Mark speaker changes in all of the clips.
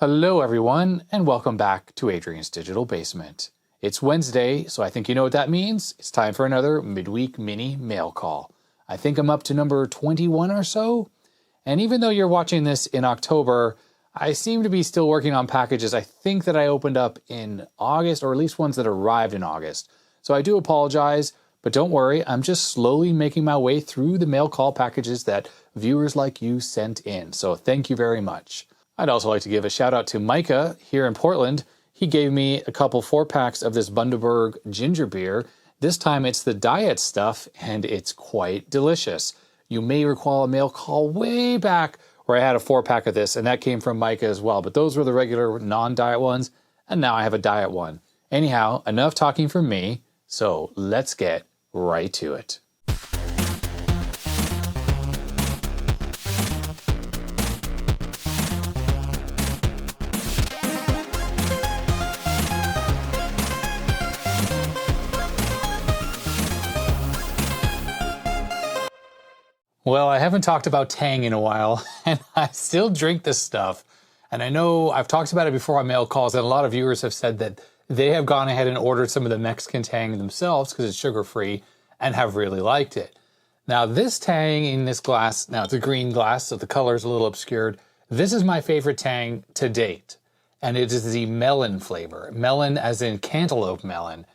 Speaker 1: Hello everyone, and welcome back to Adrian's Digital Basement. It's Wednesday, so I think you know what that means. It's time for another midweek mini mail call. I think I'm up to number 21 or so. And even though you're watching this in October, I seem to be still working on packages I think that I opened up in August, or at least ones that arrived in August. So I do apologize, but don't worry, I'm just slowly making my way through the mail call packages that viewers like you sent in. So thank you very much. I'd also like to give a shout out to Micah here in Portland. He gave me a couple 4-packs of this Bundaberg ginger beer. This time it's the diet stuff, and it's quite delicious. You may recall a mail call way back where I had a 4-pack of this, and that came from Micah as well. But those were the regular non-diet ones, and now I have a diet one. Anyhow, enough talking from me, so let's get right to it. Well, I haven't talked about Tang in a while, and I still drink this stuff. And I know I've talked about it before on mail calls, and a lot of viewers have said that they have gone ahead and ordered some of the Mexican Tang themselves because it's sugar-free and have really liked it. Now, this Tang in this glass, now it's a green glass, so the color's a little obscured. This is my favorite Tang to date, and it is the melon flavor. Melon as in cantaloupe melon.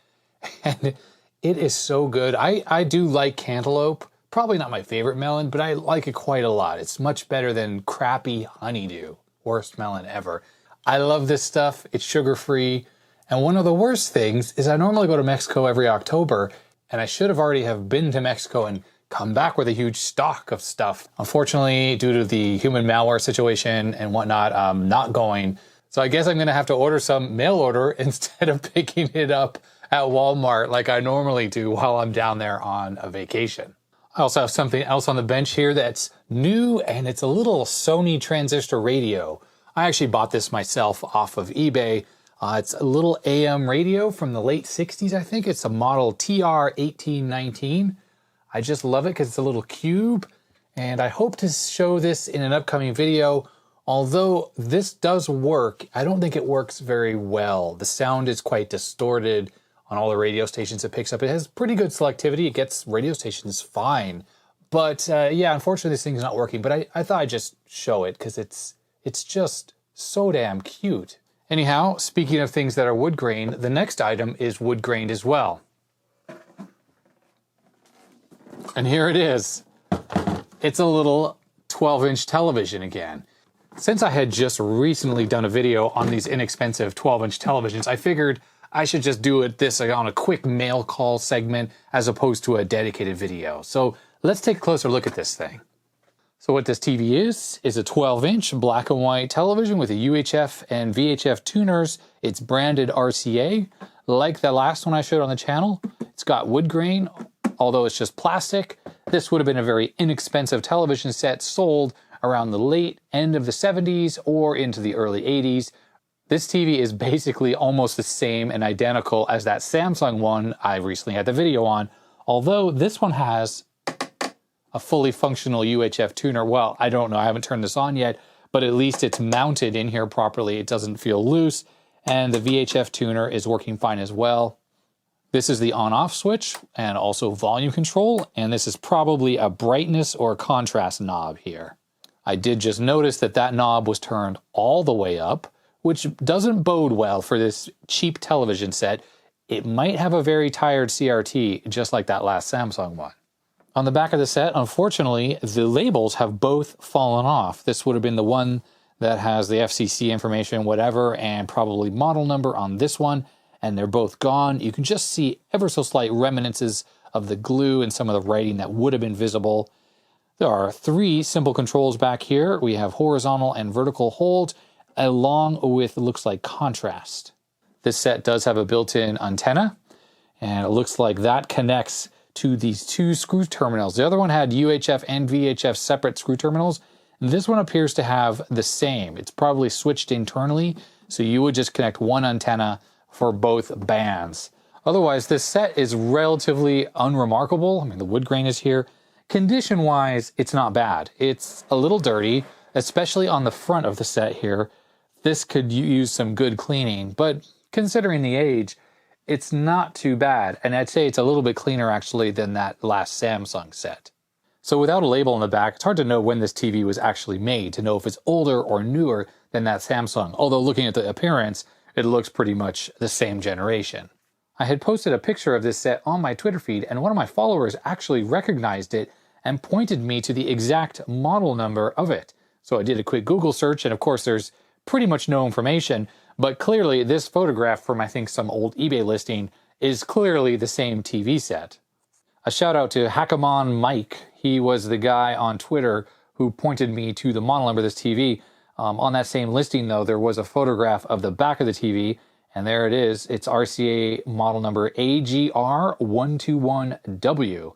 Speaker 1: And it is so good. I do like cantaloupe. Probably not my favorite melon, but I like it quite a lot. It's much better than crappy honeydew. Worst melon ever. I love this stuff. It's sugar-free. And one of the worst things is I normally go to Mexico every October, and I should have already have been to Mexico and come back with a huge stock of stuff. Unfortunately, due to the human malware situation and whatnot, I'm not going. So I guess I'm going to have to order some mail order instead of picking it up at Walmart like I normally do while I'm down there on a vacation. I also have something else on the bench here that's new, and it's a little Sony Transistor radio. I actually bought this myself off of eBay. It's a little AM radio from the late 60s, I think. It's a model TR1819. I just love it because it's a little cube, and I hope to show this in an upcoming video. Although this does work, I don't think it works very well. The sound is quite distorted on all the radio stations it picks up. It has pretty good selectivity. It gets radio stations fine. But yeah, unfortunately this thing's not working. But I thought I'd just show it because it's just so damn cute. Anyhow, speaking of things that are wood grain, the next item is wood grained as well. And here it is. It's a little 12-inch television again. Since I had just recently done a video on these inexpensive 12-inch televisions, I figured I should just do this on a quick mail call segment as opposed to a dedicated video. So let's take a closer look at this thing. So what this TV is a 12-inch black and white television with a UHF and VHF tuners. It's branded RCA. Like the last one I showed on the channel, it's got wood grain, although it's just plastic. This would have been a very inexpensive television set sold around the late end of the 70s or into the early 80s. This TV is basically almost the same and identical as that Samsung one I recently had the video on, although this one has a fully functional UHF tuner. Well, I don't know, I haven't turned this on yet, but at least it's mounted in here properly. It doesn't feel loose, and the VHF tuner is working fine as well. This is the on-off switch and also volume control, and this is probably a brightness or contrast knob here. I did just notice that that knob was turned all the way up, which doesn't bode well for this cheap television set. It might have a very tired CRT, just like that last Samsung one. On the back of the set, unfortunately, the labels have both fallen off. This would have been the one that has the FCC information, whatever, and probably model number on this one, and they're both gone. You can just see ever so slight remnants of the glue and some of the writing that would have been visible. There are 3 simple controls back here. We have horizontal and vertical hold, along with, it looks like, contrast. This set does have a built-in antenna, and it looks like that connects to these 2 screw terminals. The other one had UHF and VHF separate screw terminals. This one appears to have the same. It's probably switched internally, so you would just connect one antenna for both bands. Otherwise, this set is relatively unremarkable. I mean, the wood grain is here. Condition-wise, it's not bad. It's a little dirty, especially on the front of the set here. this could use some good cleaning, but considering the age, it's not too bad. And I'd say it's a little bit cleaner actually than that last Samsung set. So without a label on the back, it's hard to know when this TV was actually made, to know if it's older or newer than that Samsung. Although looking at the appearance, it looks pretty much the same generation. I had posted a picture of this set on my Twitter feed, and one of my followers actually recognized it and pointed me to the exact model number of it. So I did a quick Google search, and of course there's pretty much no information, but clearly this photograph from I think some old eBay listing is clearly the same TV set. A shout out to Hakko Mike. He was the guy on Twitter who pointed me to the model number of this TV. On that same listing though, there was a photograph of the back of the TV, and there it is. It's RCA model number AGR121W.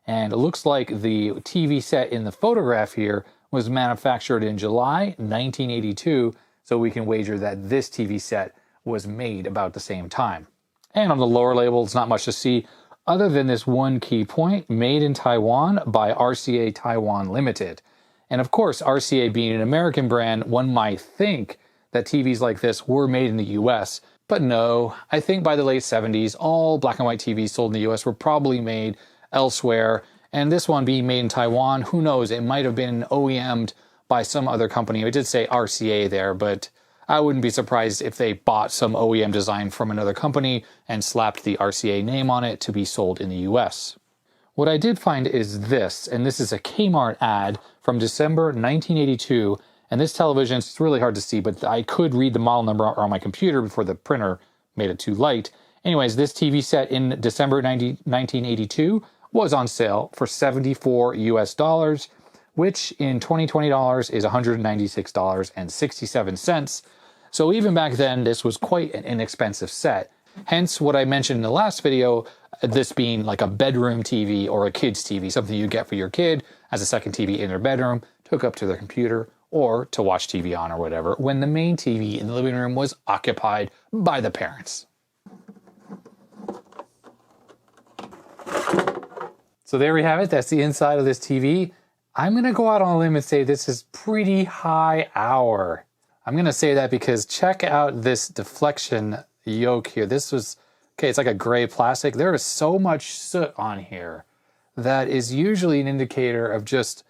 Speaker 1: And it looks like the TV set in the photograph here was manufactured in July 1982, so we can wager that this TV set was made about the same time. And on the lower label, it's not much to see other than this one key point, made in Taiwan by RCA Taiwan Limited. And of course, RCA being an American brand, one might think that TVs like this were made in the US, but no, I think by the late 70s, all black and white TVs sold in the US were probably made elsewhere, and this one being made in Taiwan, who knows, it might have been OEM'd by some other company. It did say RCA there, but I wouldn't be surprised if they bought some OEM design from another company and slapped the RCA name on it to be sold in the US. What I did find is this, and this is a Kmart ad from December 1982, and this television, it's really hard to see, but I could read the model number on my computer before the printer made it too light. Anyways, this TV set in December 1982 was on sale for $74 US, which in 2020 dollars is $196.67. So even back then, this was quite an inexpensive set. Hence what I mentioned in the last video, this being like a bedroom TV or a kid's TV, something you get for your kid as a second TV in their bedroom, to hook up to their computer, or to watch TV on or whatever, when the main TV in the living room was occupied by the parents. So there we have it. That's the inside of this TV. I'm going to go out on a limb and say this is pretty high hour. I'm going to say that because check out this deflection yoke here. This was, okay, it's like a gray plastic. There is so much soot on here that is usually an indicator of just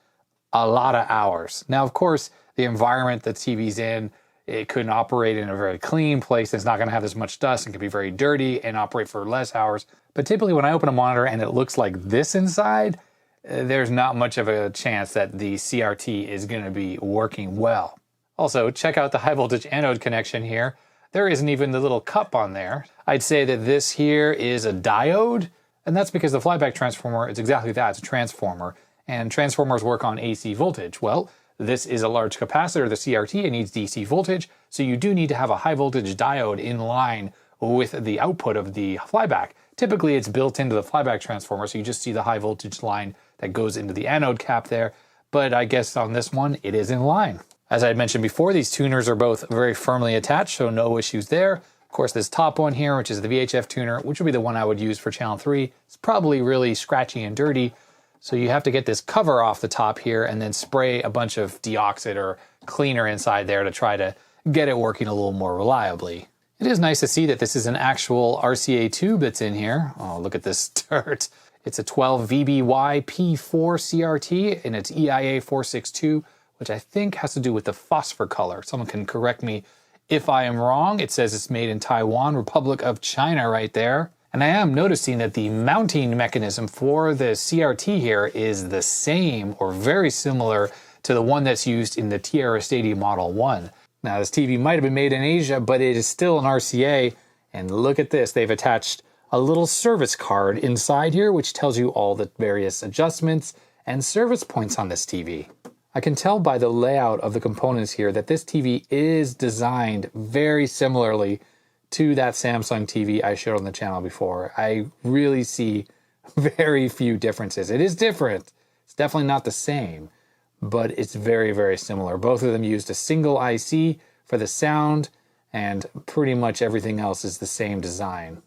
Speaker 1: a lot of hours. Now, of course, the environment the TV's in, it couldn't operate in a very clean place. It's not going to have this much dust and can be very dirty and operate for less hours. But typically when I open a monitor and it looks like this inside, there's not much of a chance that the CRT is going to be working well. Also, check out the high voltage anode connection here. There isn't even the little cup on there. I'd say that this here is a diode, and that's because the flyback transformer is exactly that, it's a transformer. And transformers work on AC voltage. Well, this is a large capacitor, the CRT, it needs DC voltage, so you do need to have a high voltage diode in line with the output of the flyback. Typically it's built into the flyback transformer, so you just see the high voltage line that goes into the anode cap there, but I guess on this one, it is in line. As I had mentioned before, these tuners are both very firmly attached, so no issues there. Of course, this top one here, which is the VHF tuner, which would be the one I would use for channel 3, it's probably really scratchy and dirty. So you have to get this cover off the top here and then spray a bunch of Deoxit or cleaner inside there to try to get it working a little more reliably. It is nice to see that this is an actual RCA tube that's in here. Oh, look at this dirt. It's a 12 VBY P4 CRT and it's EIA 462, which I think has to do with the phosphor color. Someone can correct me if I am wrong. It says it's made in Taiwan, Republic of China right there. And I am noticing that the mounting mechanism for the CRT here is the same or very similar to the one that's used in the Tierra Stadium Model 1. Now this TV might have been made in Asia, but it is still an RCA. And look at this, they've attached a little service card inside here, which tells you all the various adjustments and service points on this TV. I can tell by the layout of the components here that this TV is designed very similarly to that Samsung TV I showed on the channel before. I really see very few differences. It is different. It's definitely not the same, but it's very, very similar. Both of them used a single IC for the sound, and pretty much everything else is the same design.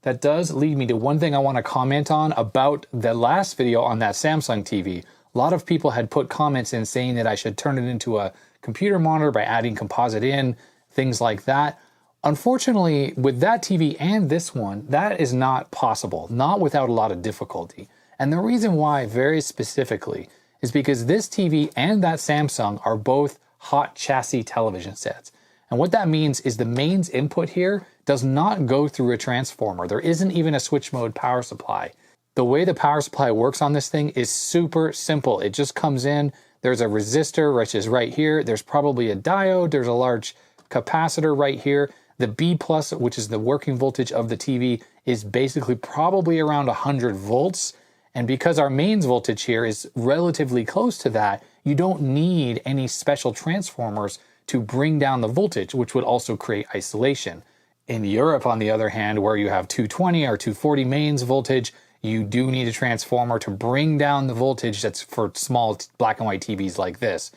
Speaker 1: That does lead me to one thing I want to comment on about the last video on that Samsung TV. A lot of people had put comments in saying that I should turn it into a computer monitor by adding composite in things like that. Unfortunately, with that TV and this one, that is not possible, not without a lot of difficulty. And the reason why, very specifically, is because this TV and that Samsung are both hot chassis television sets. And what that means is the mains input here does not go through a transformer. There isn't even a switch mode power supply. The way the power supply works on this thing is super simple. It just comes in, there's a resistor, which is right here. There's probably a diode, there's a large capacitor right here. The B+, which is the working voltage of the TV, is basically probably around 100 volts. And because our mains voltage here is relatively close to that, you don't need any special transformers to bring down the voltage, which would also create isolation. In Europe, on the other hand, where you have 220 or 240 mains voltage, you do need a transformer to bring down the voltage that's for small black and white TVs like this.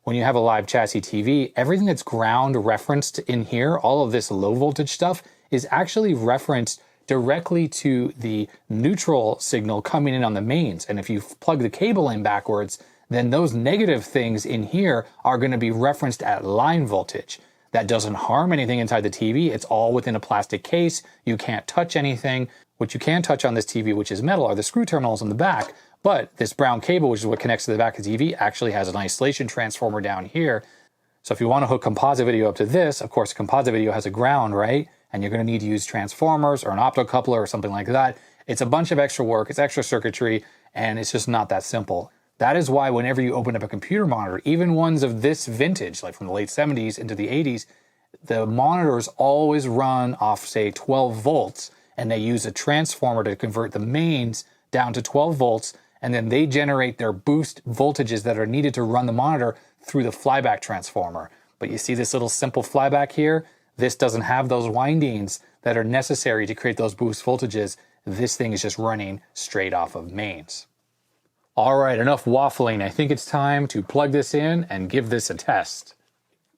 Speaker 1: When you have a live chassis TV, everything that's ground referenced in here, all of this low voltage stuff, is actually referenced directly to the neutral signal coming in on the mains. And if you plug the cable in backwards, then those negative things in here are going to be referenced at line voltage. That doesn't harm anything inside the TV. It's all within a plastic case. You can't touch anything. What you can touch on this TV, which is metal, are the screw terminals in the back. But this brown cable, which is what connects to the back of the TV, actually has an isolation transformer down here. So if you want to hook composite video up to this, of course, composite video has a ground, right? And you're going to need to use transformers or an optocoupler or something like that. It's a bunch of extra work, it's extra circuitry, and it's just not that simple. That is why whenever you open up a computer monitor, even ones of this vintage, like from the late 70s into the 80s, the monitors always run off, say, 12 volts, and they use a transformer to convert the mains down to 12 volts, and then they generate their boost voltages that are needed to run the monitor through the flyback transformer. But you see this little simple flyback here? This doesn't have those windings that are necessary to create those boost voltages. This thing is just running straight off of mains. All right, enough waffling. I think it's time to plug this in and give this a test.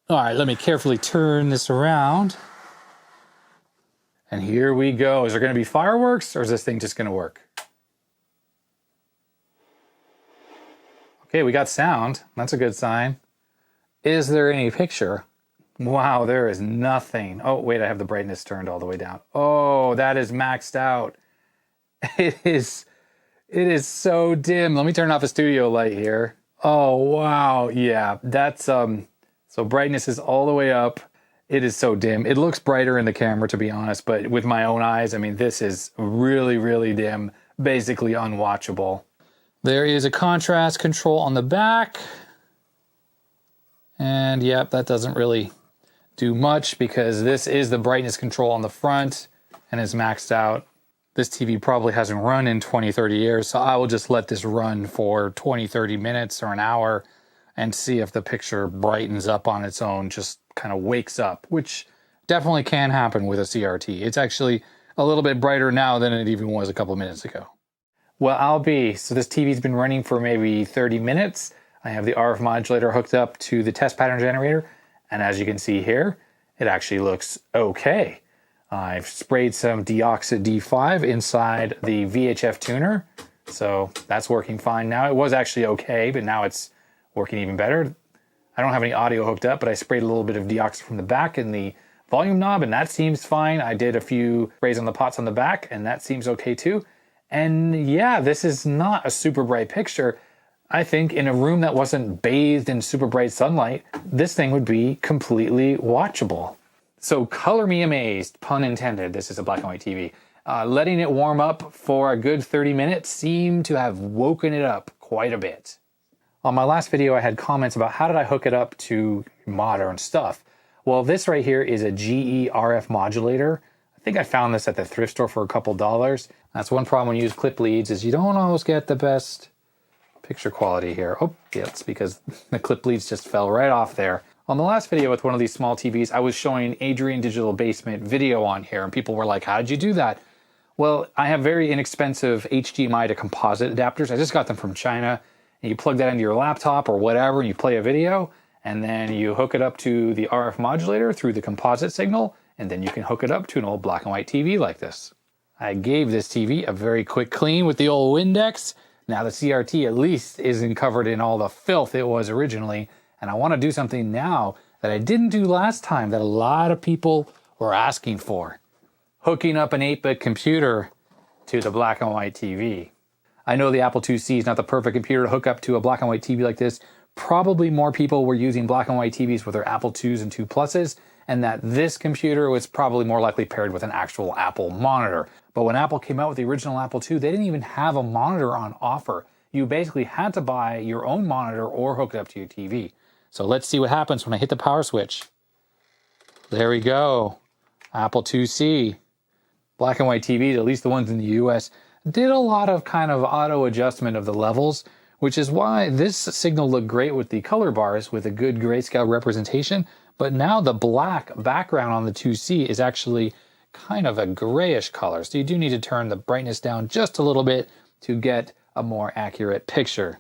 Speaker 1: All right, let me carefully turn this around. And here we go. Is there going to be fireworks, or is this thing just going to work? Okay, we got sound. That's a good sign. Is there any picture? Wow, there is nothing. Oh, wait, I have the brightness turned all the way down. Oh, that is maxed out. It is so dim. Let me turn off the studio light here. Oh, wow. Yeah, that's, so brightness is all the way up. It is so dim. It looks brighter in the camera, to be honest, but with my own eyes, I mean, this is really, really dim, basically unwatchable. There is a contrast control on the back. And yep, that doesn't really do much because this is the brightness control on the front and is maxed out. This TV probably hasn't run in 20, 30 years, so I will just let this run for 20, 30 minutes or an hour and see if the picture brightens up on its own, just kind of wakes up, which definitely can happen with a CRT. It's actually a little bit brighter now than it even was a couple minutes ago. Well, so this TV's been running for maybe 30 minutes. I have the RF modulator hooked up to the test pattern generator, and as you can see here, it actually looks okay. I've sprayed some Deoxit D5 inside the VHF tuner, so that's working fine now. It was actually okay, but now it's working even better. I don't have any audio hooked up, but I sprayed a little bit of Deoxit from the back in the volume knob, and that seems fine. I did a few sprays on the pots on the back, and that seems okay too. And yeah, this is not a super bright picture. I think in a room that wasn't bathed in super bright sunlight, this thing would be completely watchable. So color me amazed, pun intended. This is a black and white TV. Letting it warm up for a good 30 minutes seemed to have woken it up quite a bit. On my last video, I had comments about how did I hook it up to modern stuff. Well, this right here is a GE RF modulator. I think I found this at the thrift store for a couple dollars. That's one problem when you use clip leads is you don't always get the best picture quality here. Oh, yeah, it's because the clip leads just fell right off there. On the last video with one of these small TVs, I was showing Adrian Digital Basement video on here, and people were like, how did you do that? Well, I have very inexpensive HDMI to composite adapters. I just got them from China, and you plug that into your laptop or whatever, and you play a video, and then you hook it up to the RF modulator through the composite signal, and then you can hook it up to an old black and white TV like this. I gave this TV a very quick clean with the old Windex. Now the CRT at least isn't covered in all the filth it was originally, and I want to do something now that I didn't do last time that a lot of people were asking for. Hooking up an 8-bit computer to the black and white TV. I know the Apple IIc is not the perfect computer to hook up to a black and white TV like this. Probably more people were using black and white TVs with their Apple IIs and 2 Pluses, and that this computer was probably more likely paired with an actual Apple monitor. But when Apple came out with the original Apple II, they didn't even have a monitor on offer. You basically had to buy your own monitor or hook it up to your TV. So let's see what happens when I hit the power switch. There we go. Apple IIc. Black and white TVs, at least the ones in the US, did a lot of kind of auto adjustment of the levels, which is why this signal looked great with the color bars with a good grayscale representation. But now the black background on the IIc is actually kind of a grayish color. So you do need to turn the brightness down just a little bit to get a more accurate picture.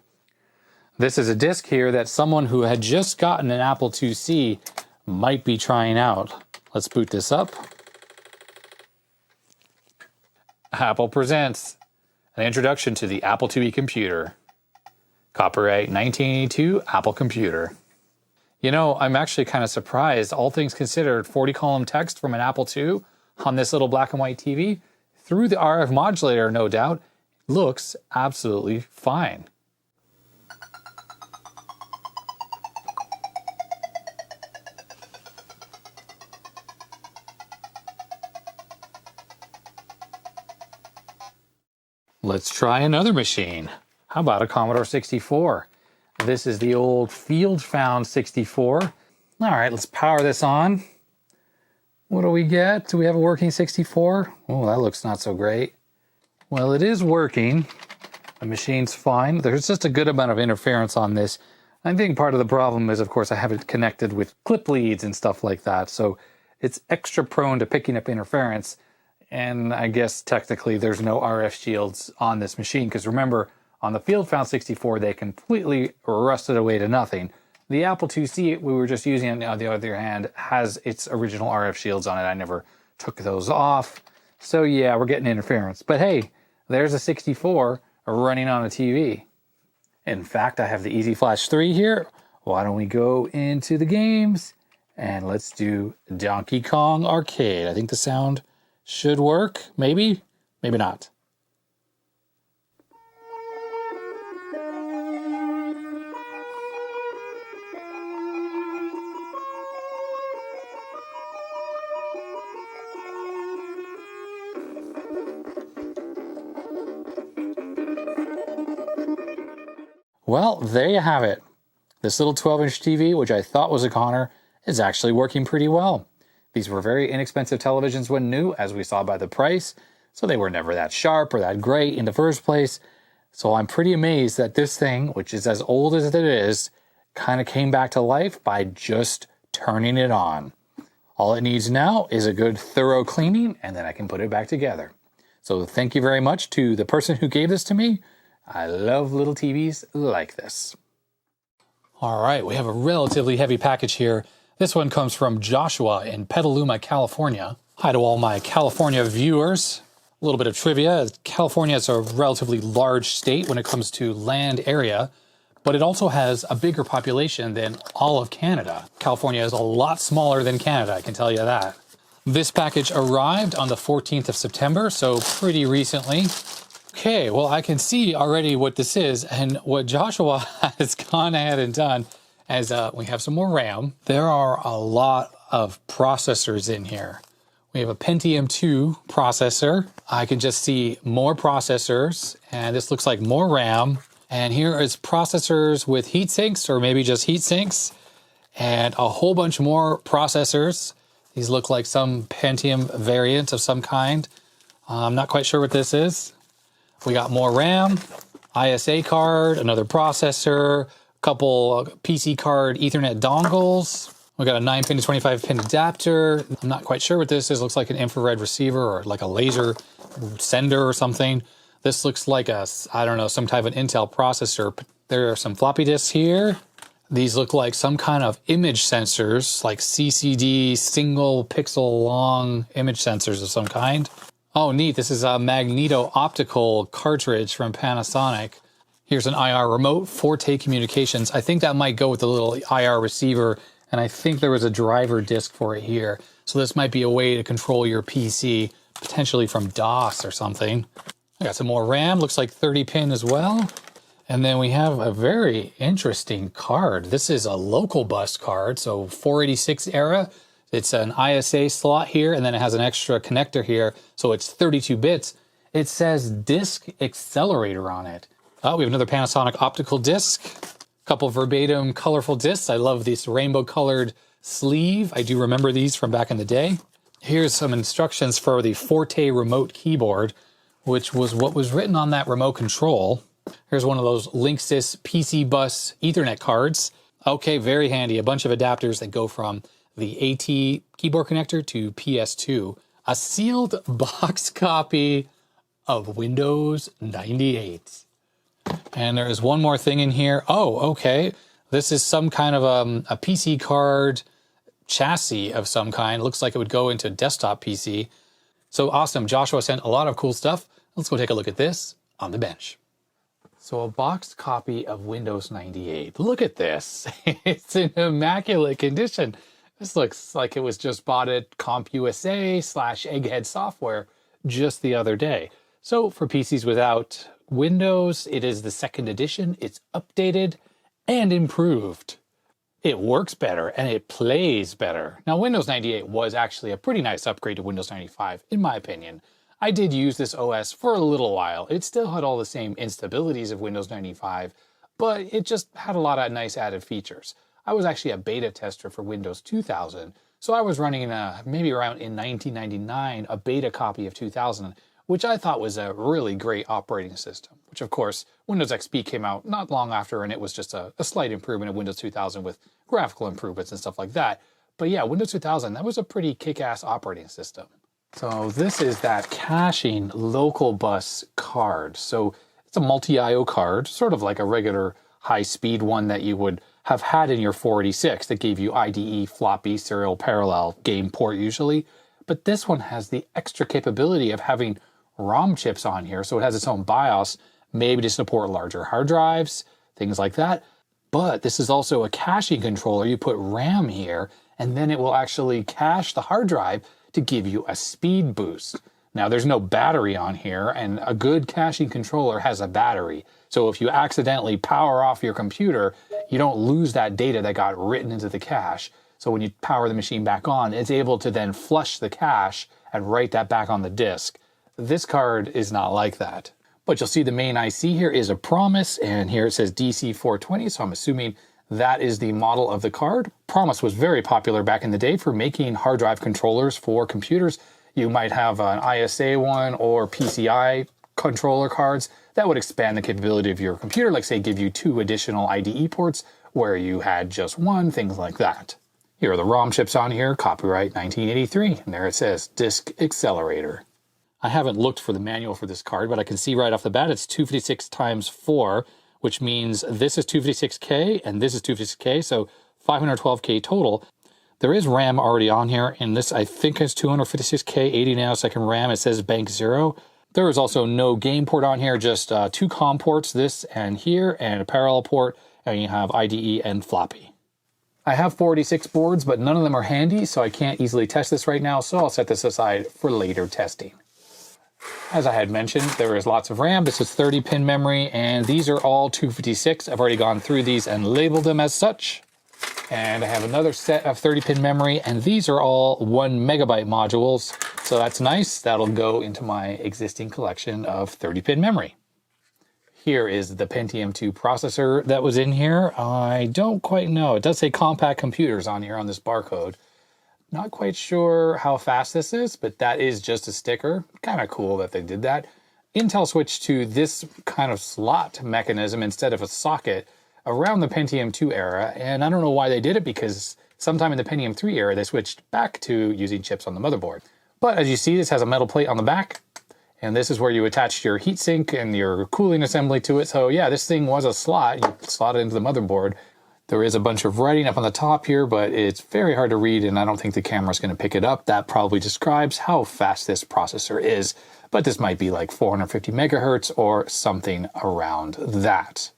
Speaker 1: This is a disc here that someone who had just gotten an Apple IIc might be trying out. Let's boot this up. Apple presents an introduction to the Apple IIe computer. Copyright 1982 Apple computer. You know, I'm actually kind of surprised, all things considered, 40-column text from an Apple II on this little black and white TV, through the RF modulator, no doubt, looks absolutely fine. Let's try another machine. How about a Commodore 64? This is the old field-found 64. All right, let's power this on. What do we get? Do we have a working 64? Oh, that looks not so great. Well, it is working. The machine's fine. There's just a good amount of interference on this. I think part of the problem is, of course, I have it connected with clip leads and stuff like that, so it's extra prone to picking up interference. And I guess technically there's no RF shields on this machine, because remember, on the field-found 64, they completely rusted away to nothing. The Apple IIc we were just using, on the other hand, has its original RF shields on it. I never took those off. So yeah, we're getting interference. But hey, there's a 64 running on a TV. In fact, I have the Easy Flash 3 here. Why don't we go into the games and let's do Donkey Kong Arcade. I think the sound should work. Maybe, maybe not. Well, there you have it. This little 12-inch TV, which I thought was a goner, is actually working pretty well. These were very inexpensive televisions when new, as we saw by the price, so they were never that sharp or that great in the first place. So I'm pretty amazed that this thing, which is as old as it is, kind of came back to life by just turning it on. All it needs now is a good thorough cleaning, and then I can put it back together. So thank you very much to the person who gave this to me. I love little TVs like this. All right, we have a relatively heavy package here. This one comes from Joshua in Petaluma, California. Hi to all my California viewers. A little bit of trivia. California is a relatively large state when it comes to land area, but it also has a bigger population than all of Canada. California is a lot smaller than Canada, I can tell you that. This package arrived on the 14th of September, so pretty recently. Okay, well, I can see already what this is, and what Joshua has gone ahead and done is we have some more RAM. There are a lot of processors in here. We have a Pentium 2 processor. I can just see more processors, and this looks like more RAM. And here is processors with heat sinks, or maybe just heat sinks, and a whole bunch more processors. These look like some Pentium variant of some kind. I'm not quite sure what this is. We got more RAM, ISA card, another processor, a couple PC card Ethernet dongles. We got a 9-pin to 25-pin adapter. I'm not quite sure what this is. Looks like an infrared receiver or like a laser sender or something. This looks like a, I don't know, some type of Intel processor. There are some floppy disks here. These look like some kind of image sensors, like CCD single pixel long image sensors of some kind. Oh, neat. This is a magneto-optical cartridge from Panasonic. Here's an IR remote, Forte Communications. I think that might go with the little IR receiver And I think there was a driver disk for it here. So this might be a way to control your PC, potentially from DOS or something. I got some more RAM, looks like 30 pin as well. And then we have a very interesting card. This is a local bus card, so 486 era. It's an ISA slot here, and then it has an extra connector here, so it's 32 bits. It says disk accelerator on it. Oh, we have another Panasonic optical disc. A couple verbatim colorful discs. I love this rainbow colored sleeve. I do remember these from back in the day. Here's some instructions for the Forte remote keyboard, which was what was written on that remote control. Here's one of those Linksys PC bus Ethernet cards. Okay, very handy. A bunch of adapters that go from the AT keyboard connector to PS2. A sealed box copy of Windows 98. And there is one more thing in here. Oh, okay. This is some kind of a PC card chassis of some kind. It looks like it would go into a desktop PC. So awesome. Joshua sent a lot of cool stuff. Let's go take a look at this on the bench. So a boxed copy of Windows 98. Look at this. It's in immaculate condition. This looks like it was just bought at CompUSA/Egghead Software just the other day. So for PCs without Windows, it is the second edition. It's updated and improved. It works better and it plays better. Now, Windows 98 was actually a pretty nice upgrade to Windows 95, in my opinion. I did use this OS for a little while. It still had all the same instabilities of Windows 95, but it just had a lot of nice added features. I was actually a beta tester for Windows 2000, so I was running maybe around in 1999 a beta copy of 2000, which I thought was a really great operating system, which of course Windows XP came out not long after, and it was just a slight improvement of Windows 2000 with graphical improvements and stuff like that. But yeah, Windows 2000, that was a pretty kick-ass operating system. So this is that caching local bus card. So it's a multi-IO card, sort of like a regular high-speed one that you would have had in your 486 that gave you IDE, floppy, serial parallel game port usually. But this one has the extra capability of having ROM chips on here. So it has its own BIOS, maybe to support larger hard drives, things like that. But this is also a caching controller. You put RAM here, and then it will actually cache the hard drive to give you a speed boost. Now, there's no battery on here, and a good caching controller has a battery. So if you accidentally power off your computer, you don't lose that data that got written into the cache. So when you power the machine back on, it's able to then flush the cache and write that back on the disk. This card is not like that. But you'll see the main IC here is a Promise, and here it says DC420, so I'm assuming that is the model of the card. Promise was very popular back in the day for making hard drive controllers for computers. You might have an ISA one or PCI controller cards that would expand the capability of your computer, like say give you 2 additional IDE ports where you had just one, things like that. Here are the ROM chips on here, copyright 1983, and there it says Disk Accelerator. I haven't looked for the manual for this card, but I can see right off the bat it's 256 times 4, which means this is 256K and this is 256K, so 512K total. There is RAM already on here, and this I think is 256K, 80 nanosecond RAM. It says bank 0. There is also no game port on here, just 2 COM ports, this and here, and a parallel port, and you have IDE and floppy. I have 486 boards, but none of them are handy, so I can't easily test this right now, so I'll set this aside for later testing. As I had mentioned, there is lots of RAM. This is 30 pin memory, and these are all 256. I've already gone through these and labeled them as such. And I have another set of 30 pin memory, and these are all 1 megabyte modules. So that's nice. That'll go into my existing collection of 30 pin memory. Here is the Pentium 2 processor that was in here. I don't quite know. It does say compact computers on here on this barcode. Not quite sure how fast this is, but that is just a sticker. Kind of cool that they did that. Intel switched to this kind of slot mechanism instead of a socket around the Pentium 2 era, and I don't know why they did it, because sometime in the Pentium 3 era they switched back to using chips on the motherboard. But as you see, this has a metal plate on the back, and this is where you attach your heatsink and your cooling assembly to it. So yeah, this thing was a slot. You slot it into the motherboard. There is a bunch of writing up on the top here, but it's very hard to read, and I don't think the camera's going to pick it up. That probably describes how fast this processor is, but this might be like 450 megahertz or something around that.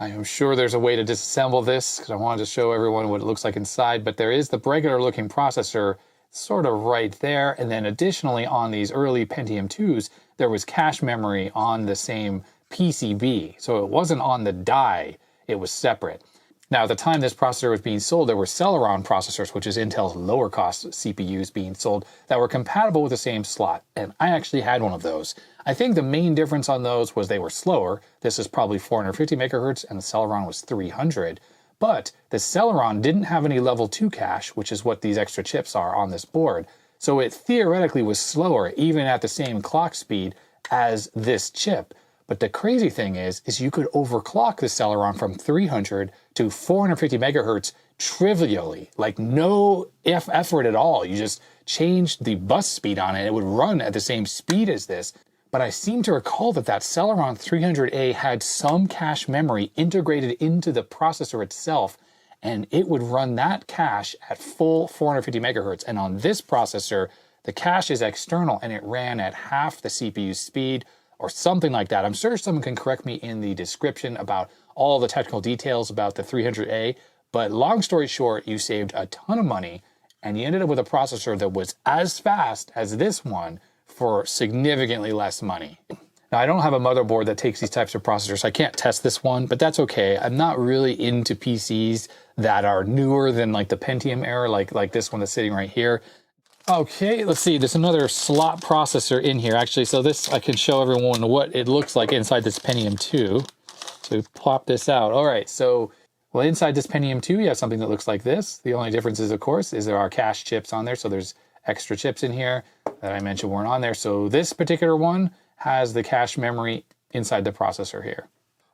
Speaker 1: I am sure there's a way to disassemble this because I wanted to show everyone what it looks like inside, but there is the regular looking processor sort of right there. And then additionally on these early Pentium 2s, there was cache memory on the same PCB. So it wasn't on the die, it was separate. Now, at the time this processor was being sold, there were Celeron processors, which is Intel's lower cost CPUs being sold, that were compatible with the same slot. And I actually had one of those. I think the main difference on those was they were slower. This is probably 450 megahertz and the Celeron was 300. But the Celeron didn't have any level 2 cache, which is what these extra chips are on this board. So it theoretically was slower, even at the same clock speed as this chip. But the crazy thing is you could overclock the Celeron from 300 to 450 megahertz trivially, like no effort at all. You just changed the bus speed on it. It would run at the same speed as this. But I seem to recall that Celeron 300A had some cache memory integrated into the processor itself, and it would run that cache at full 450 megahertz. And on this processor, the cache is external and it ran at half the CPU speed or something like that. I'm sure someone can correct me in the description about all the technical details about the 300A, but long story short, you saved a ton of money and you ended up with a processor that was as fast as this one for significantly less money. Now, I don't have a motherboard that takes these types of processors, so I can't test this one, but that's okay. I'm not really into PCs that are newer than like the Pentium era, like this one that's sitting right here. Okay, let's see, there's another slot processor in here actually. So this, I can show everyone what it looks like inside this Pentium 2. So plop this out. All right, so well, inside this Pentium 2, you have something that looks like this. The only difference is, of course, is there are cache chips on there. So there's extra chips in here that I mentioned weren't on there. So this particular one has the cache memory inside the processor here.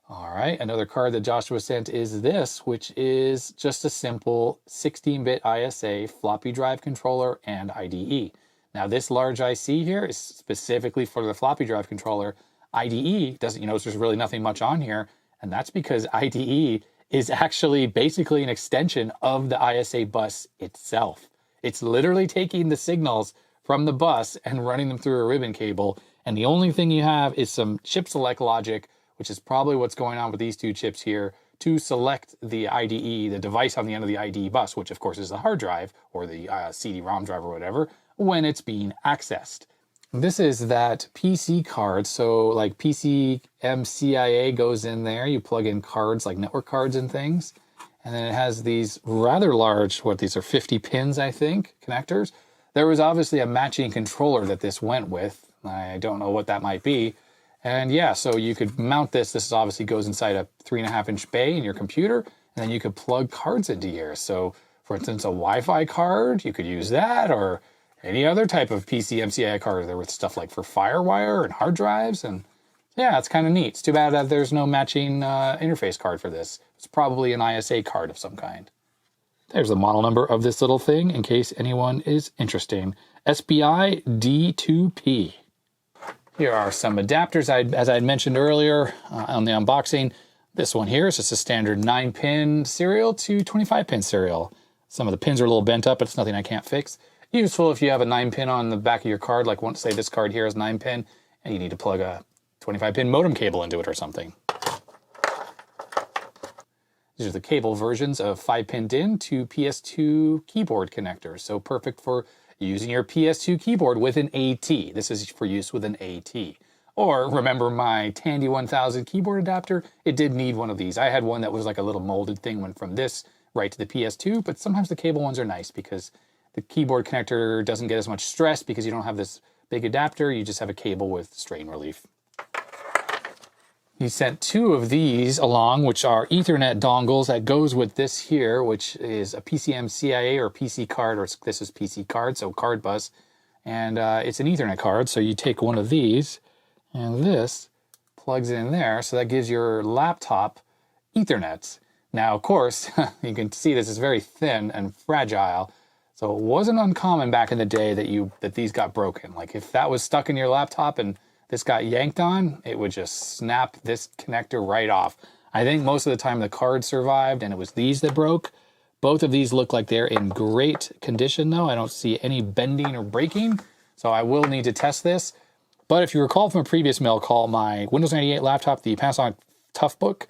Speaker 1: All right, another card that Joshua sent is this, which is just a simple 16-bit ISA floppy drive controller and IDE. Now this large IC here is specifically for the floppy drive controller. IDE doesn't, you notice there's really nothing much on here, and that's because IDE is actually basically an extension of the ISA bus itself. It's literally taking the signals from the bus and running them through a ribbon cable, and the only thing you have is some chip select logic, which is probably what's going on with these two chips here, to select the IDE, the device on the end of the IDE bus, which of course is the hard drive or the CD-ROM drive or whatever, when it's being accessed. This is that PC card, so like PCMCIA goes in there, you plug in cards like network cards and things, and then it has these rather large, these are 50 pins, I think, connectors. There was obviously a matching controller that this went with. I don't know what that might be. And yeah, so you could mount this. This obviously goes inside a 3.5-inch bay in your computer, and then you could plug cards into here. So for instance, a Wi-Fi card, you could use that, or any other type of PCMCIA card. There was stuff like for FireWire and hard drives, and yeah, it's kind of neat. It's too bad that there's no matching interface card for this. It's probably an ISA card of some kind. There's the model number of this little thing in case anyone is interested. SPI D2P. Here are some adapters, as I had mentioned earlier on the unboxing. This one here is just a standard 9-pin serial to 25-pin serial. Some of the pins are a little bent up, but it's nothing I can't fix. Useful if you have a 9-pin on the back of your card, like say this card here is 9-pin, and you need to plug a 25-pin modem cable into it or something. These are the cable versions of 5-pin DIN to PS2 keyboard connectors, so perfect for using your PS2 keyboard with an AT. This is for use with an AT. Or remember my Tandy 1000 keyboard adapter? It did need one of these. I had one that was like a little molded thing, went from this right to the PS2, but sometimes the cable ones are nice because the keyboard connector doesn't get as much stress because you don't have this big adapter, you just have a cable with strain relief. He sent 2 of these along, which are Ethernet dongles that goes with this here, which is a PCMCIA or PC card, or this is PC card, so card bus. And it's an Ethernet card, so you take one of these, and this plugs in there, so that gives your laptop Ethernet. Now, of course, you can see this is very thin and fragile, so it wasn't uncommon back in the day that these got broken. Like if that was stuck in your laptop and this got yanked on, it would just snap this connector right off. I think most of the time the card survived and it was these that broke. Both of these look like they're in great condition though. I don't see any bending or breaking, so I will need to test this. But if you recall from a previous mail call, my Windows 98 laptop, the Panasonic Toughbook,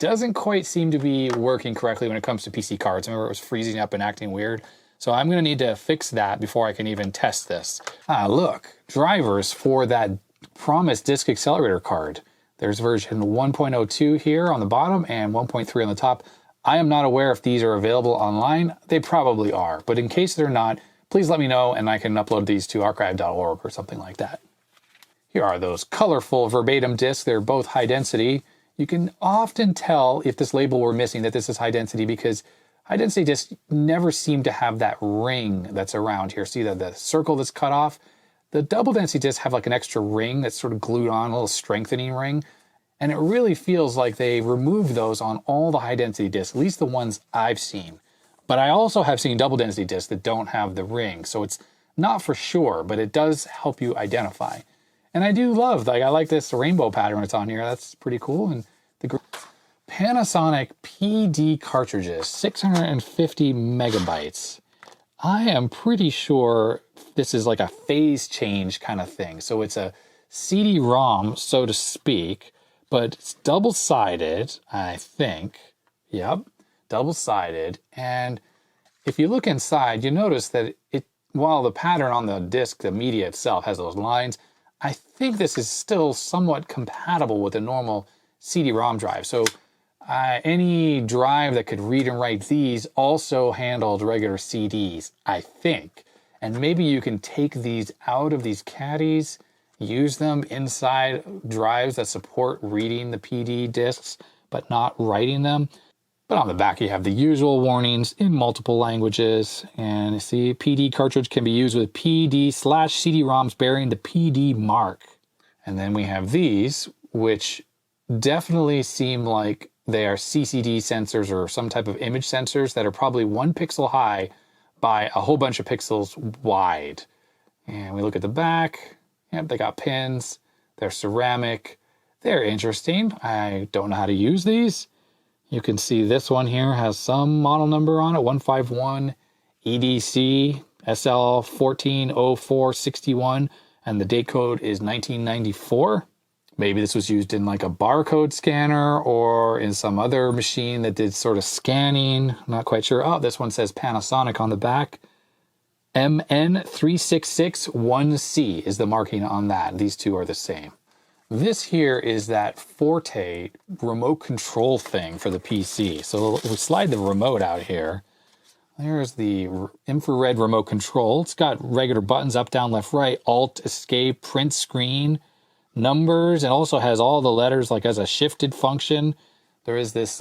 Speaker 1: doesn't quite seem to be working correctly when it comes to PC cards. Remember, it was freezing up and acting weird. So I'm going to need to fix that before I can even test this. Look, drivers for that promised disk accelerator card. There's version 1.02 here on the bottom and 1.3 on the top. I am not aware if these are available online. They probably are, but in case they're not, please let me know and I can upload these to archive.org or something like that. Here are those colorful verbatim discs. They're both high density. You can often tell if this label were missing that this is high density because high density discs never seem to have that ring that's around here. See the circle that's cut off? The double density discs have like an extra ring that's sort of glued on, a little strengthening ring. And it really feels like they removed those on all the high density discs, at least the ones I've seen. But I also have seen double density discs that don't have the ring. So it's not for sure, but it does help you identify. And I do love, I like this rainbow pattern that's on here. That's pretty cool. And the Panasonic PD cartridges, 650 megabytes. I am pretty sure this is like a phase change kind of thing. So it's a CD-ROM, so to speak, but it's double-sided, I think. Yep, double-sided. And if you look inside, you notice that while the pattern on the disc, the media itself, has those lines, I think this is still somewhat compatible with a normal CD-ROM drive. So any drive that could read and write these also handled regular CDs, I think. And maybe you can take these out of these caddies, use them inside drives that support reading the PD discs, but not writing them. But on the back, you have the usual warnings in multiple languages. And you see, PD cartridge can be used with PD/CD-ROMs bearing the PD mark. And then we have these, which definitely seem like they are CCD sensors or some type of image sensors that are probably 1 pixel high by a whole bunch of pixels wide. And we look at the back. Yep, they got pins. They're ceramic. They're interesting. I don't know how to use these. You can see this one here has some model number on it, 151 EDC SL140461, and the date code is 1994. Maybe this was used in like a barcode scanner or in some other machine that did sort of scanning. I'm not quite sure. Oh, this one says Panasonic on the back. MN3661C is the marking on that. These two are the same. This here is that Forte remote control thing for the PC. So we'll slide the remote out here. There's the infrared remote control. It's got regular buttons, up, down, left, right, Alt, Escape, print screen, numbers, and also has all the letters like as a shifted function. There is this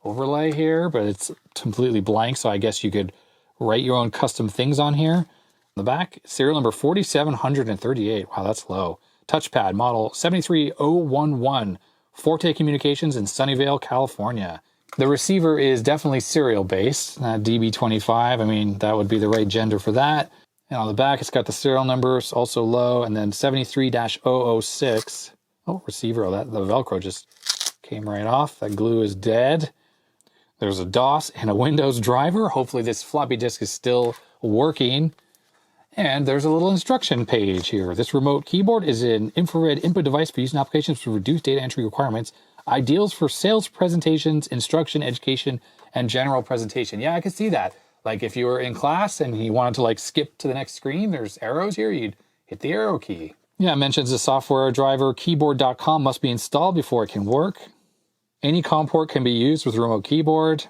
Speaker 1: overlay here, but it's completely blank, so I guess you could write your own custom things on here. On the back, serial number 4738. Wow, that's low. Touchpad model 73011. Forte Communications in Sunnyvale, California. The receiver is definitely serial based. DB25, I mean, that would be the right gender for that. And on the back, it's got the serial numbers, also low, and then 73-006. Oh, receiver, the Velcro just came right off. That glue is dead. There's a DOS and a Windows driver. Hopefully this floppy disk is still working. And there's a little instruction page here. This remote keyboard is an infrared input device for use in applications with reduced data entry requirements. Ideals for sales presentations, instruction, education, and general presentation. Yeah, I could see that. Like if you were in class and you wanted to like skip to the next screen, there's arrows here, you'd hit the arrow key. Yeah, it mentions the software driver keyboard.com must be installed before it can work. Any COM port can be used with remote keyboard.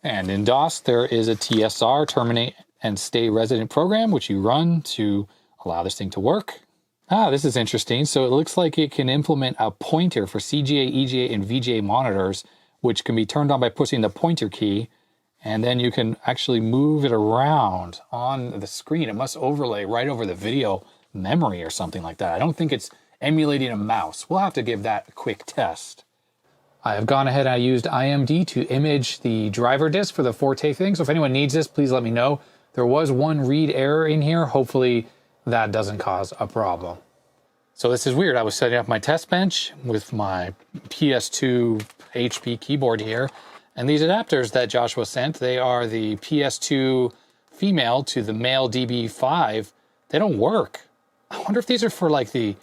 Speaker 1: And in DOS, there is a TSR, terminate and stay resident program, which you run to allow this thing to work. This is interesting. So it looks like it can implement a pointer for CGA, EGA, and VGA monitors, which can be turned on by pushing the pointer key. And then you can actually move it around on the screen. It must overlay right over the video memory or something like that. I don't think it's emulating a mouse. We'll have to give that a quick test. I have gone ahead and I used IMD to image the driver disk for the Forte thing. So if anyone needs this, please let me know. There was one read error in here. Hopefully that doesn't cause a problem. So this is weird. I was setting up my test bench with my PS2 HP keyboard here. And these adapters that Joshua sent, they are the PS2 female to the male DB5. They don't work. I wonder if these are for like the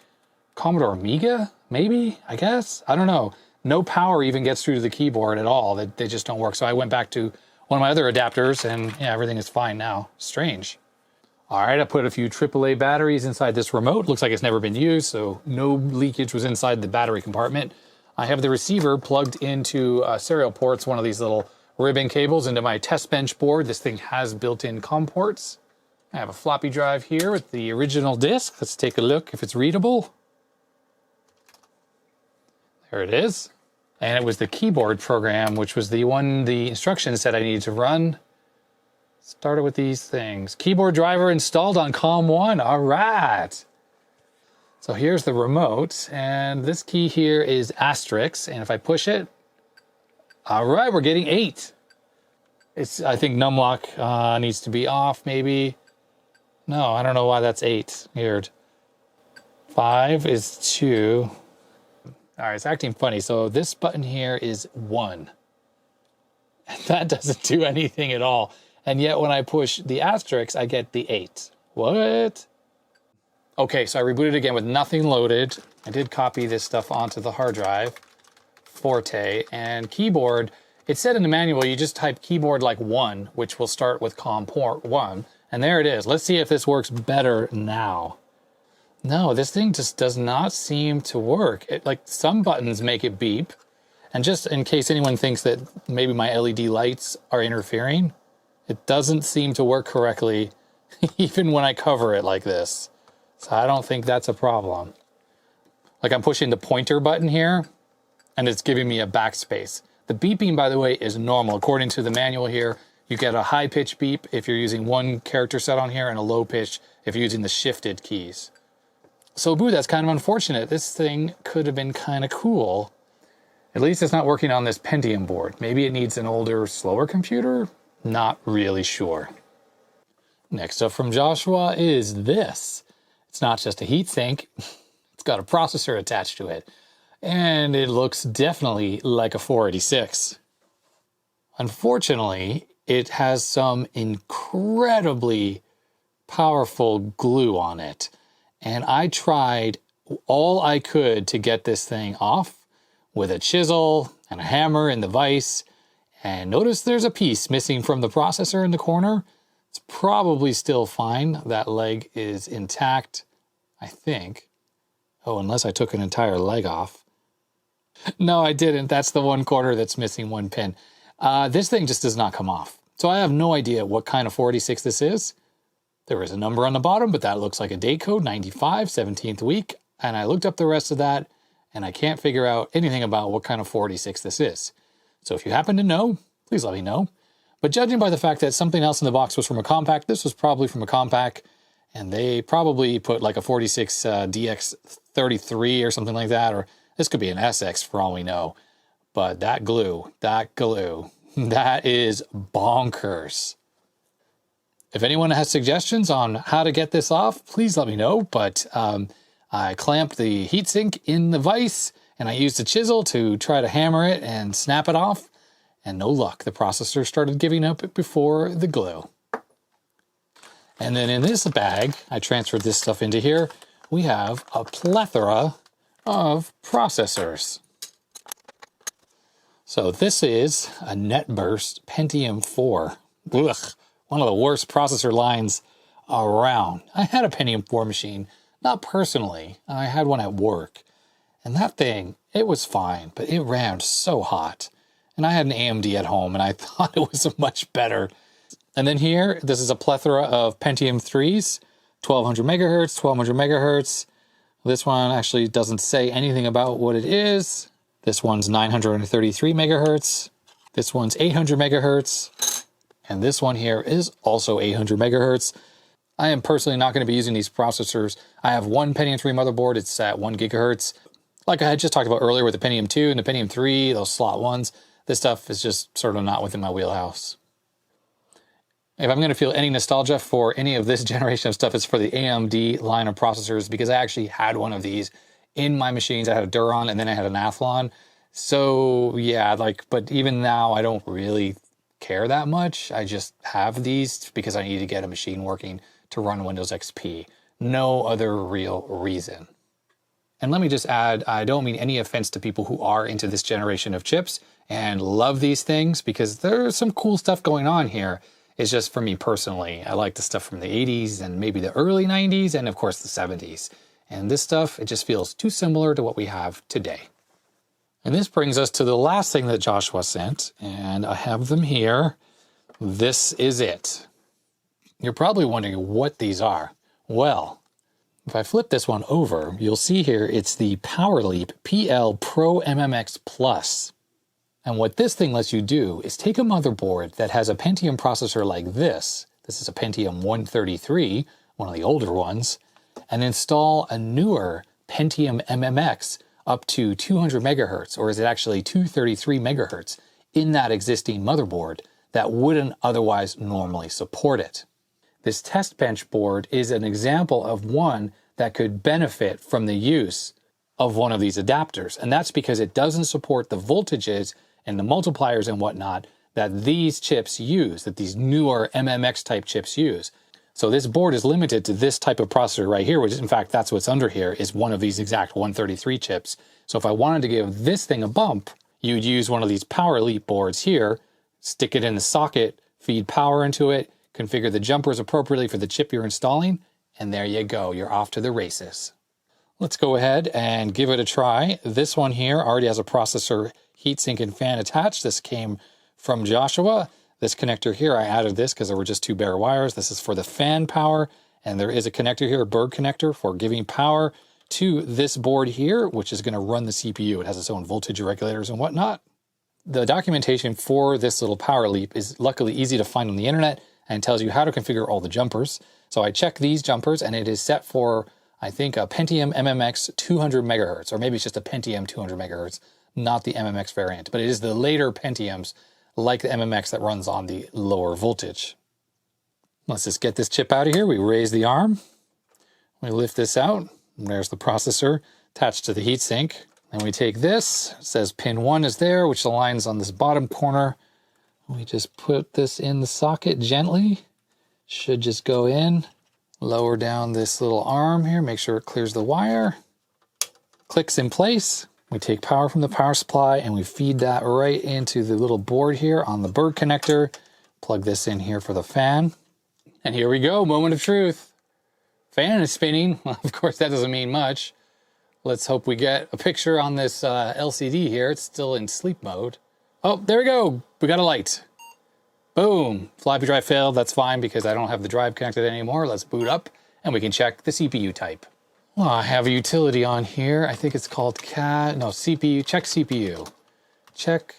Speaker 1: Commodore Amiga, maybe, I guess. I don't know. no power even gets through to the keyboard at all. They just don't work. So I went back to one of my other adapters, and yeah, everything is fine now. Strange. All right, I put a few AAA batteries inside this remote. Looks like it's never been used, so no leakage was inside the battery compartment. I have the receiver plugged into serial ports, one of these little ribbon cables, into my test bench board. This thing has built-in COM ports. I have a floppy drive here with the original disk. Let's take a look if it's readable. There it is. And it was the keyboard program, which was the one the instructions said I needed to run. Started with these things. Keyboard driver installed on COM1. All right. So here's the remote, and this key here is asterisk, and if I push it, all right, we're getting 8. I think numlock needs to be off, maybe. No, I don't know why that's 8. Weird. 5 is 2. All right, it's acting funny. So this button here is 1. That doesn't do anything at all. And yet when I push the asterisk, I get the 8. What? Okay, so I rebooted again with nothing loaded. I did copy this stuff onto the hard drive. Forte. And keyboard, it said in the manual, you just type keyboard like 1, which will start with COM port 1. And there it is. Let's see if this works better now. No, this thing just does not seem to work. Like some buttons make it beep. And just in case anyone thinks that maybe my LED lights are interfering, it doesn't seem to work correctly even when I cover it like this. So I don't think that's a problem. Like I'm pushing the pointer button here and it's giving me a backspace. The beeping, by the way, is normal. According to the manual here, you get a high pitch beep if you're using one character set on here and a low pitch if you're using the shifted keys. So boo, that's kind of unfortunate. This thing could have been kind of cool. At least it's not working on this Pentium board. Maybe it needs an older, slower computer? Not really sure. Next up from Joshua is this. It's not just a heatsink, it's got a processor attached to it. And it looks definitely like a 486. Unfortunately, it has some incredibly powerful glue on it. And I tried all I could to get this thing off with a chisel and a hammer and the vise. And notice there's a piece missing from the processor in the corner. It's probably still fine. That leg is intact, I think. Oh, unless I took an entire leg off. No, I didn't. That's the one corner that's missing one pin. This thing just does not come off. So I have no idea what kind of 486 this is. There is a number on the bottom, but that looks like a date code, 95, 17th week. And I looked up the rest of that, and I can't figure out anything about what kind of 486 this is. So if you happen to know, please let me know. But judging by the fact that something else in the box was from a compact, this was probably from a compact, and they probably put like a 46 DX33 or something like that, or this could be an SX for all we know. But that glue, that is bonkers. If anyone has suggestions on how to get this off, please let me know. But I clamped the heatsink in the vise, and I used a chisel to try to hammer it and snap it off. And no luck, the processor started giving up before the glue. And then in this bag, I transferred this stuff into here. We have a plethora of processors. So this is a NetBurst Pentium 4. Ugh, one of the worst processor lines around. I had a Pentium 4 machine, not personally. I had one at work. And that thing, it was fine, but it ran so hot. And I had an AMD at home, and I thought it was much better. And then here, this is a plethora of Pentium 3s, 1200 megahertz, 1200 megahertz. This one actually doesn't say anything about what it is. This one's 933 megahertz. This one's 800 megahertz. And this one here is also 800 megahertz. I am personally not going to be using these processors. I have one Pentium 3 motherboard. It's at 1 gigahertz. Like I had just talked about earlier with the Pentium 2 and the Pentium 3, those slot ones. This stuff is just sort of not within my wheelhouse. If I'm going to feel any nostalgia for any of this generation of stuff, it's for the AMD line of processors, because I actually had one of these in my machines. I had a Duron and then I had an Athlon. So yeah, but even now I don't really care that much. I just have these because I need to get a machine working to run Windows XP. No other real reason. And let me just add, I don't mean any offense to people who are into this generation of chips and love these things, because there's some cool stuff going on here. It's just for me personally, I like the stuff from the 80s and maybe the early 90s and of course the 70s. And this stuff, it just feels too similar to what we have today. And this brings us to the last thing that Joshua sent, and I have them here. This is it. You're probably wondering what these are. Well, if I flip this one over, you'll see here it's the PowerLeap PL-Pro MMX Plus. And what this thing lets you do is take a motherboard that has a Pentium processor like this. This is a Pentium 133, one of the older ones, and install a newer Pentium MMX up to 200 megahertz, or is it actually 233 megahertz, in that existing motherboard that wouldn't otherwise normally support it. This test bench board is an example of one that could benefit from the use of one of these adapters, and that's because it doesn't support the voltages and the multipliers and whatnot that these chips use, that these newer MMX type chips use. So this board is limited to this type of processor right here, which in fact, that's what's under here, is one of these exact 133 chips. So if I wanted to give this thing a bump, you'd use one of these PowerLeap boards here, stick it in the socket, feed power into it, configure the jumpers appropriately for the chip you're installing, and there you go, you're off to the races. Let's go ahead and give it a try. This one here already has a processor heatsink and fan attached. This came from Joshua. This connector here, I added this because there were just two bare wires. This is for the fan power, and there is a connector here, a bird connector, for giving power to this board here, which is going to run the CPU. It has its own voltage regulators and whatnot. The documentation for this little PowerLeap is luckily easy to find on the internet and tells you how to configure all the jumpers. So I checked these jumpers, and it is set for, I think, a Pentium MMX 200 megahertz, or maybe it's just a Pentium 200 megahertz, not the MMX variant, but it is the later Pentiums like the MMX that runs on the lower voltage. Let's just get this chip out of here. We raise the arm, we lift this out, and there's the processor attached to the heatsink. And we take this, it says pin 1 is there, which aligns on this bottom corner. We just put this in the socket gently. Should just go in, lower down this little arm here, make sure it clears the wire. Clicks in place. We take power from the power supply and we feed that right into the little board here on the bird connector. Plug this in here for the fan. And here we go, moment of truth. Fan is spinning. Well, of course, that doesn't mean much. Let's hope we get a picture on this LCD here. It's still in sleep mode. Oh, there we go. We got a light. Boom. Floppy drive failed. That's fine because I don't have the drive connected anymore. Let's boot up and we can check the CPU type. Well, I have a utility on here. I think it's called CPU. Check CPU. Check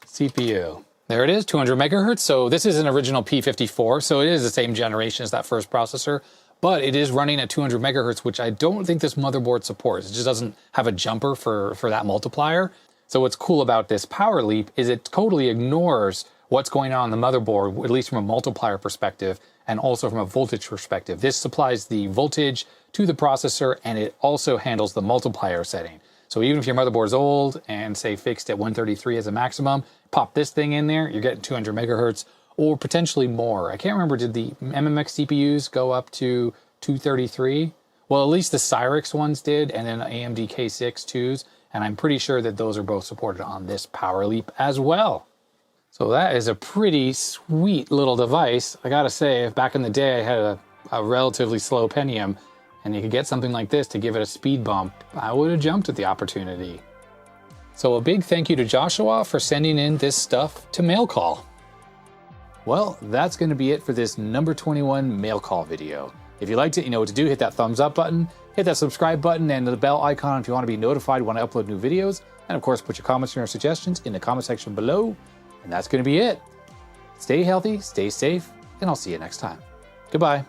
Speaker 1: CPU. There it is, 200 megahertz. So this is an original P54. So it is the same generation as that first processor, but it is running at 200 megahertz, which I don't think this motherboard supports. It just doesn't have a jumper for that multiplier. So what's cool about this PowerLeap is it totally ignores what's going on the motherboard, at least from a multiplier perspective, and also from a voltage perspective. This supplies the voltage to the processor, and it also handles the multiplier setting. So even if your motherboard is old and say fixed at 133 as a maximum, pop this thing in there, you're getting 200 megahertz or potentially more. I can't remember, did the MMX CPUs go up to 233? Well, at least the Cyrix ones did, and then AMD K6 2s, and I'm pretty sure that those are both supported on this PowerLeap as well. So that is a pretty sweet little device. I gotta say, back in the day I had a relatively slow Pentium, and you could get something like this to give it a speed bump, I would have jumped at the opportunity. So a big thank you to Joshua for sending in this stuff to Mail Call. Well, that's gonna be it for this number 21 Mail Call video. If you liked it, you know what to do. Hit that thumbs up button, hit that subscribe button, and the bell icon if you want to be notified when I upload new videos. And of course, put your comments and your suggestions in the comment section below. And that's going to be it. Stay healthy, stay safe, and I'll see you next time. Goodbye.